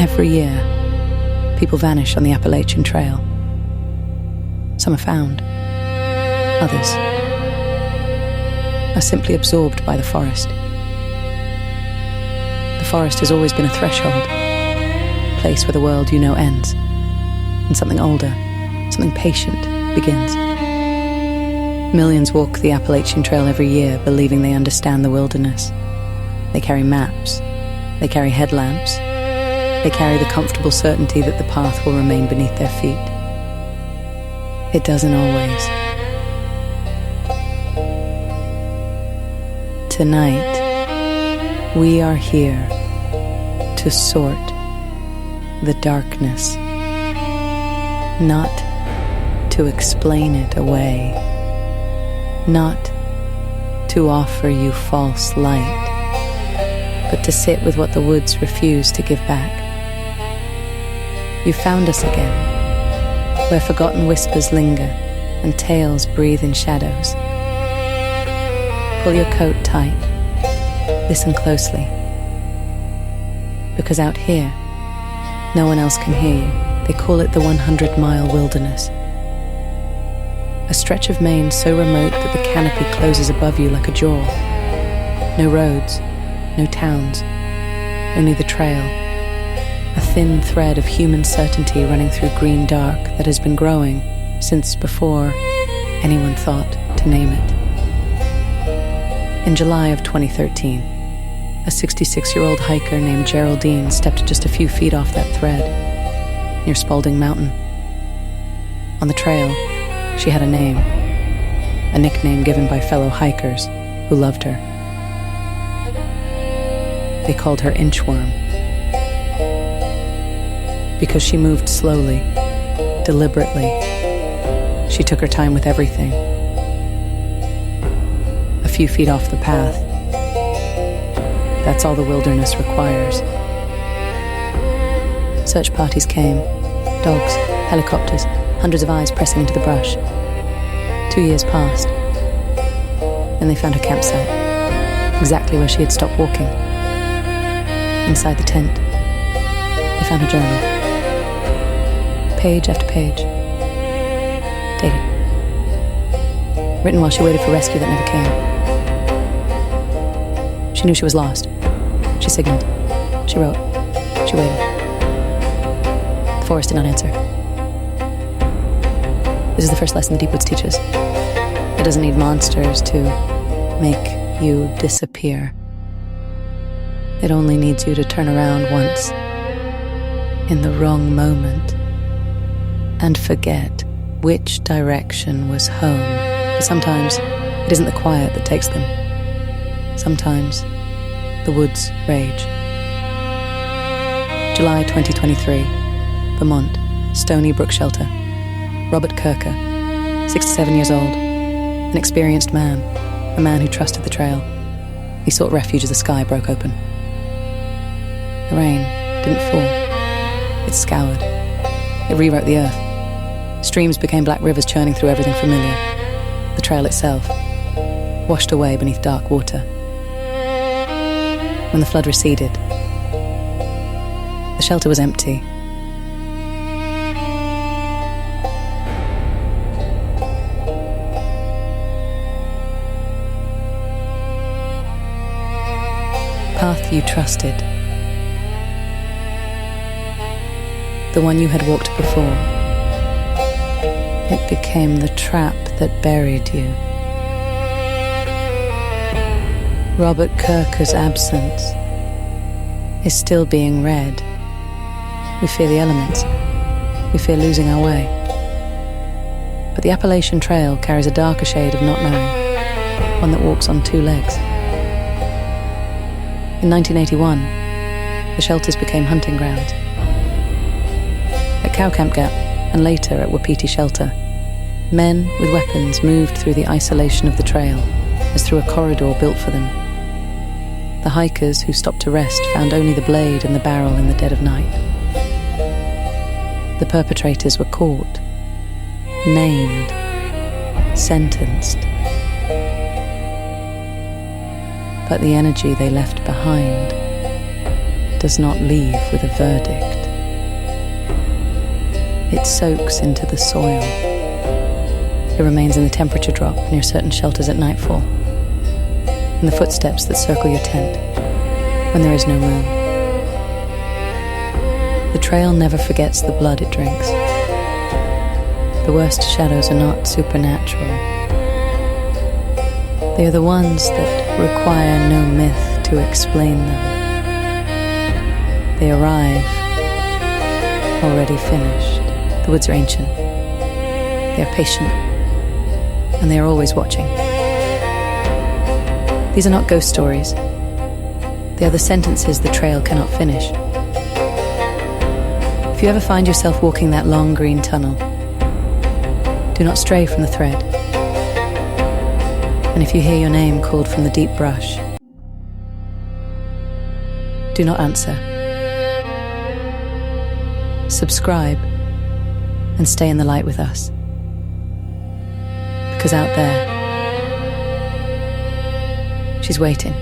Every year, people vanish on the Appalachian Trail. Some are found. Others are simply absorbed by the forest. The forest has always been a threshold, a place where the world you know ends, and something older, something patient begins. Millions walk the Appalachian Trail every year, believing they understand the wilderness. They carry maps, they carry headlamps, they carry the comfortable certainty that the path will remain beneath their feet. It doesn't always. Tonight, we are here to sort the darkness, not to explain it away, not to offer you false light, but to sit with what the woods refuse to give back. You found us again, where forgotten whispers linger and tales breathe in shadows. Pull your coat tight, listen closely, because out here, no one else can hear you. They call it the 100-mile wilderness. A stretch of Maine so remote that the canopy closes above you like a jaw. No roads, no towns, only the trail. A thin thread of human certainty running through green dark that has been growing since before anyone thought to name it. In July of 2013, a 66-year-old hiker named Geraldine stepped just a few feet off that thread, near Spaulding Mountain. On the trail, she had a name, a nickname given by fellow hikers who loved her. They called her Inchworm, because she moved slowly, deliberately. She took her time with everything. A few feet off the path, that's all the wilderness requires. Search parties came, dogs, helicopters, hundreds of eyes pressing into the brush. 2 years passed. Then they found her campsite, exactly where she had stopped walking. Inside the tent, they found her journal. Page after page. Dated. Written while she waited for rescue that never came. She knew she was lost. She signaled. She wrote. She waited. The forest did not answer. This is the first lesson the Deep Woods teaches. It doesn't need monsters to make you disappear. It only needs you to turn around once, in the wrong moment, and forget which direction was home. But sometimes it isn't the quiet that takes them. Sometimes the woods rage. July 2023, Vermont, Stony, Brook shelter. Robert Kirker, 67 years old, an experienced man, a man who trusted the trail. He sought refuge as the sky broke open. The rain didn't fall. It scoured. It rewrote the earth. Streams became black rivers churning through everything familiar. The trail itself, washed away beneath dark water. When the flood receded, the shelter was empty. Path you trusted, the one you had walked before, it became the trap that buried you. Robert Kirker's absence is still being read. We fear the elements. We fear losing our way. But the Appalachian Trail carries a darker shade of not knowing, one that walks on two legs. In 1981, the shelters became hunting grounds. At Cow Camp Gap, and later at Wapiti Shelter, men with weapons moved through the isolation of the trail as through a corridor built for them. The hikers who stopped to rest found only the blade and the barrel in the dead of night. The perpetrators were caught, named, sentenced. But the energy they left behind does not leave with a verdict. It soaks into the soil. It remains in the temperature drop near certain shelters at nightfall, in the footsteps that circle your tent when there is no moon. The trail never forgets the blood it drinks. The worst shadows are not supernatural. They are the ones that require no myth to explain them. They arrive already finished. The woods are ancient. They are patient. And they are always watching. These are not ghost stories. They are the sentences the trail cannot finish. If you ever find yourself walking that long green tunnel, do not stray from the thread. And if you hear your name called from the deep brush, do not answer. Subscribe and stay in the light with us. Because out there, she's waiting.